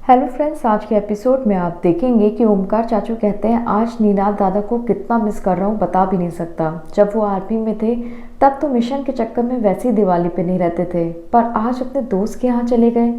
Hello friends, आज के episode में आप देखेंगे कि ओमकार चाचू कहते हैं आज निनाद दादा को कितना मिस कर रहा हूँ बता भी नहीं सकता। जब वो आर्मी में थे तब तो मिशन के चक्कर में वैसे ही दिवाली पे नहीं रहते थे, पर आज अपने दोस्त के यहाँ चले गए।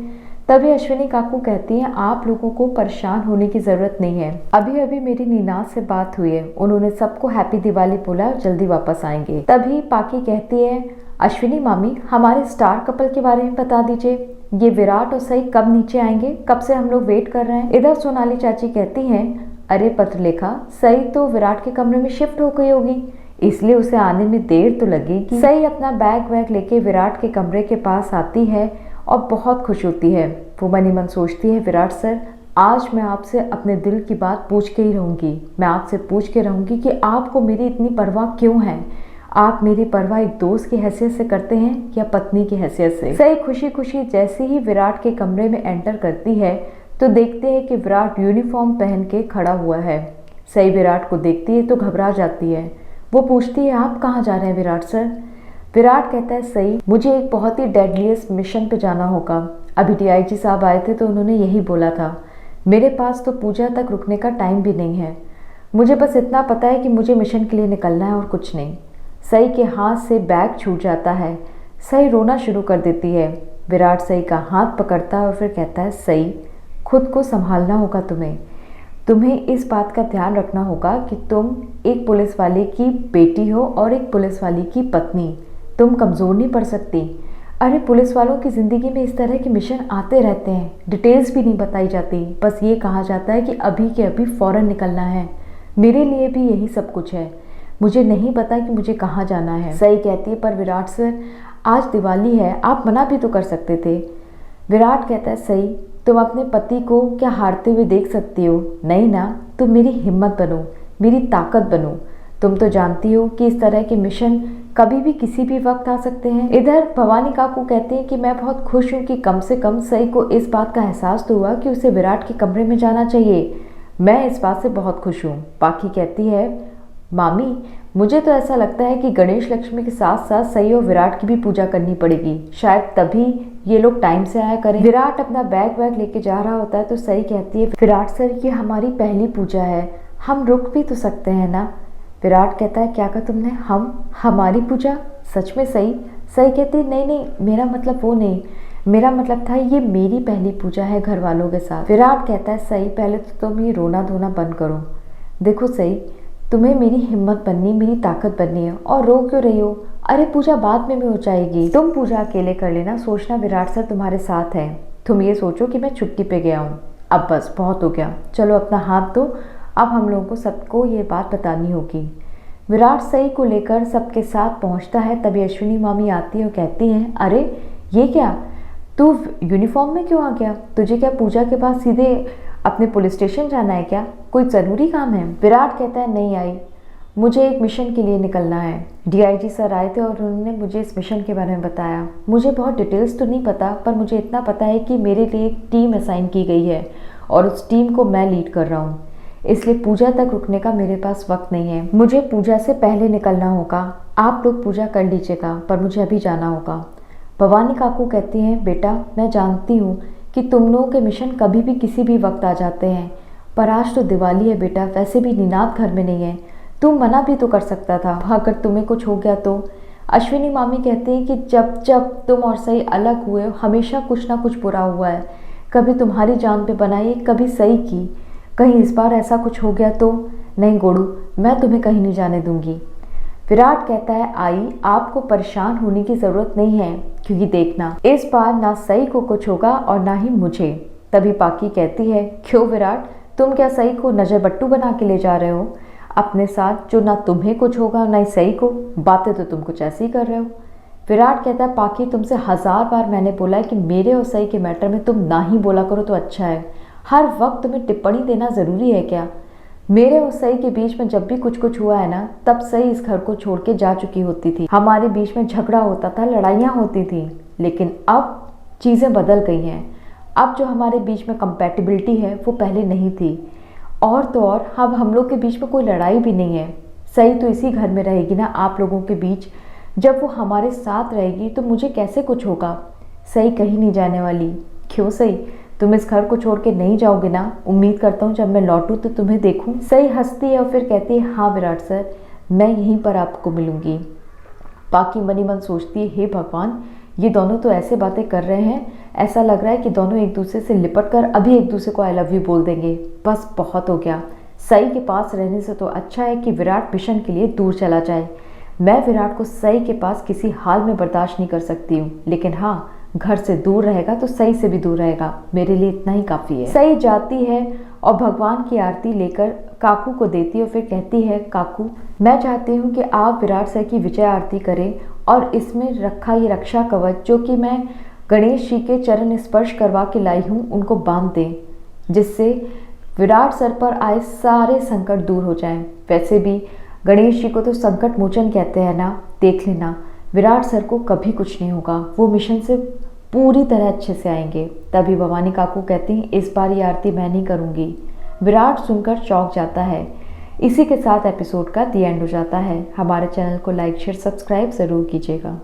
तभी अश्विनी काकू कहती हैं आप लोगों को परेशान होने की ज़रूरत नहीं है। अभी अभी मेरी निनाद से बात हुई है, उन्होंने सबको हैप्पी दिवाली बोला और जल्दी वापस आएंगे। तभी पाकी कहती है अश्विनी मामी हमारे स्टार कपल के बारे में बता दीजिए, ये विराट और सई कब नीचे आएंगे, कब से हम लोग वेट कर रहे हैं। इधर सोनाली चाची कहती हैं अरे पत्रलेखा, सई तो विराट के कमरे में शिफ्ट हो गई होगी, इसलिए उसे आने में देर तो लगेगी। सई अपना बैग वैग लेके विराट के कमरे के पास आती है और बहुत खुश होती है। वो मन ही मन सोचती है विराट सर, आज मैं आपसे अपने दिल की बात पूछ के ही रहूंगी। मैं आपसे पूछ के रहूंगी कि आपको मेरी इतनी परवाह क्यों है। आप मेरी परवाह एक दोस्त की हैसियत से करते हैं या पत्नी की हैसियत से। सई खुशी खुशी जैसे ही विराट के कमरे में एंटर करती है तो देखते हैं कि विराट यूनिफॉर्म पहन के खड़ा हुआ है। सई विराट को देखती है तो घबरा जाती है। वो पूछती है आप कहाँ जा रहे हैं विराट सर। विराट कहता है सई, मुझे एक बहुत ही डेडलीस्ट मिशन पे जाना होगा। अभी डीआईजी साहब आए थे तो उन्होंने यही बोला था। मेरे पास तो पूजा तक रुकने का टाइम भी नहीं है। मुझे बस इतना पता है कि मुझे मिशन के लिए निकलना है और कुछ नहीं। सई के हाथ से बैग छूट जाता है। सई रोना शुरू कर देती है। विराट सई का हाथ पकड़ता है और फिर कहता है सई, खुद को संभालना होगा तुम्हें इस बात का ध्यान रखना होगा कि तुम एक पुलिस वाले की बेटी हो और एक पुलिस वाले की पत्नी। तुम कमज़ोर नहीं पड़ सकती। अरे पुलिस वालों की ज़िंदगी में इस तरह के मिशन आते रहते हैं, डिटेल्स भी नहीं बताई जाती, बस ये कहा जाता है कि अभी के अभी फ़ौरन निकलना है। मेरे लिए भी यही सब कुछ है, मुझे नहीं पता कि मुझे कहाँ जाना है। सई कहती है पर विराट सर आज दिवाली है, आप मना भी तो कर सकते थे। विराट कहता है सई, तुम अपने पति को क्या हारते हुए देख सकती हो? नहीं ना, तुम मेरी हिम्मत बनो, मेरी ताकत बनो। तुम तो जानती हो कि इस तरह के मिशन कभी भी किसी भी वक्त आ सकते हैं। इधर भवानी काकू कहते हैं कि मैं बहुत खुश हूँ कि कम से कम सई को इस बात का एहसास तो हुआ कि उसे विराट के कमरे में जाना चाहिए। मैं इस बात से बहुत खुश हूँ। पाकी कहती है मामी, मुझे तो ऐसा लगता है कि गणेश लक्ष्मी के साथ साथ सई और विराट की भी पूजा करनी पड़ेगी, शायद तभी ये लोग टाइम से आया करें। विराट अपना बैग वैग लेके जा रहा होता है तो सई कहती है विराट सर ये हमारी पहली पूजा है, हम रुक भी तो सकते हैं ना। विराट कहता है क्या कहा तुमने, हम हमारी पूजा? सच में सई? सई कहती है नहीं, मेरा मतलब वो नहीं, मेरा मतलब था ये मेरी पहली पूजा है घर वालों के साथ। विराट कहता है सई पहले तो तुम ये रोना धोना बंद करो। देखो सई, तुम्हें मेरी हिम्मत बननी, मेरी ताकत बननी है और रो क्यों रही हो? अरे पूजा बाद में भी हो जाएगी, तुम पूजा अकेले कर लेना, सोचना विराट सर तुम्हारे साथ है। तुम ये सोचो कि मैं छुट्टी पे गया हूँ, अब बस बहुत हो गया, चलो अपना हाथ दो, अब हम लोगों को सबको ये बात बतानी होगी। विराट सई को लेकर सबके साथ पहुँचता है। तभी अश्विनी मामी आती है और कहती हैं अरे ये क्या, तू यूनिफॉर्म में क्यों आ गया? तुझे क्या पूजा के बाद सीधे अपने पुलिस स्टेशन जाना है क्या? कोई ज़रूरी काम है? विराट कहता है नहीं आई, मुझे एक मिशन के लिए निकलना है। डीआईजी सर आए थे और उन्होंने मुझे इस मिशन के बारे में बताया। मुझे बहुत डिटेल्स तो नहीं पता, पर मुझे इतना पता है कि मेरे लिए एक टीम असाइन की गई है और उस टीम को मैं लीड कर रहा हूँ, इसलिए पूजा तक रुकने का मेरे पास वक्त नहीं है। मुझे पूजा से पहले निकलना होगा। आप लोग पूजा कर लीजिएगा, पर मुझे अभी जाना होगा। भवानी काकू कहती हैं बेटा, मैं जानती हूँ कि तुम लोगों के मिशन कभी भी किसी भी वक्त आ जाते हैं, पर आज तो दिवाली है बेटा, वैसे भी निनाद घर में नहीं है, तुम मना भी तो कर सकता था अगर तुम्हें कुछ हो गया तो। अश्विनी मामी कहती है कि जब जब तुम और सई अलग हुए हमेशा कुछ ना कुछ बुरा हुआ है, कभी तुम्हारी जान पे बनाई, कभी सई की, कहीं इस बार ऐसा कुछ हो गया तो? नहीं गोड़ू, मैं तुम्हें कहीं नहीं जाने दूंगी। विराट कहता है आई, आपको परेशान होने की ज़रूरत नहीं है, क्योंकि देखना इस बार ना सई को कुछ होगा और ना ही मुझे। तभी पाकी कहती है क्यों विराट, तुम क्या सई को नज़र बट्टू बना के ले जा रहे हो अपने साथ, जो ना तुम्हें कुछ होगा ना ही सई को? बातें तो तुम कुछ ऐसी कर रहे हो। विराट कहता है पाकी, तुमसे 1000 बार मैंने बोला है कि मेरे और सई के मैटर में तुम ना ही बोला करो तो अच्छा है। हर वक्त तुम्हें टिप्पणी देना ज़रूरी है क्या? मेरे और सई के बीच में जब भी कुछ हुआ है ना, तब सई इस घर को छोड़ के जा चुकी होती थी। हमारे बीच में झगड़ा होता था, लड़ाइयाँ होती थी, लेकिन अब चीज़ें बदल गई हैं। अब जो हमारे बीच में कंपैटिबिलिटी है वो पहले नहीं थी, और तो और अब हम लोग के बीच में कोई लड़ाई भी नहीं है। सई तो इसी घर में रहेगी ना आप लोगों के बीच, जब वो हमारे साथ रहेगी तो मुझे कैसे कुछ होगा? सई कहीं नहीं जाने वाली। क्यों सई, तुम इस घर को छोड़ के नहीं जाओगे ना? उम्मीद करता हूँ जब मैं लौटूँ तो तुम्हें देखूँ। सई हंसती है और फिर कहती है, हाँ विराट सर, मैं यहीं पर आपको मिलूंगी। बाकी मनी मन सोचती है, हे भगवान, ये दोनों तो ऐसे बातें कर रहे हैं, ऐसा लग रहा है कि दोनों एक दूसरे से लिपट कर अभी एक दूसरे को आई लव यू बोल देंगे। बस बहुत हो गया। सई के पास रहने से तो अच्छा है कि विराट मिशन के लिए दूर चला जाए। मैं विराट को सई के पास किसी हाल में बर्दाश्त नहीं कर सकती हूँ, लेकिन हाँ, घर से दूर रहेगा तो सई से भी दूर रहेगा, मेरे लिए इतना ही काफ़ी है। सई जाती है और भगवान की आरती लेकर काकू को देती है और फिर कहती है, काकू, मैं चाहती हूँ कि आप विराट सर की विजय आरती करें और इसमें रखा ये रक्षा कवच जो कि मैं गणेश जी के चरण स्पर्श करवा के लाई हूँ, उनको बांध दें, जिससे विराट सर पर आए सारे संकट दूर हो जाएं। वैसे भी गणेश जी को तो संकट मोचन कहते हैं ना, देख लेना, विराट सर को कभी कुछ नहीं होगा, वो मिशन से पूरी तरह अच्छे से आएंगे। तभी भवानी काकू कहती हैं, इस बार ये आरती मैं नहीं करूँगी। विराट सुनकर चौंक जाता है। इसी के साथ एपिसोड का दी एंड हो जाता है। हमारे चैनल को लाइक शेयर सब्सक्राइब ज़रूर कीजिएगा।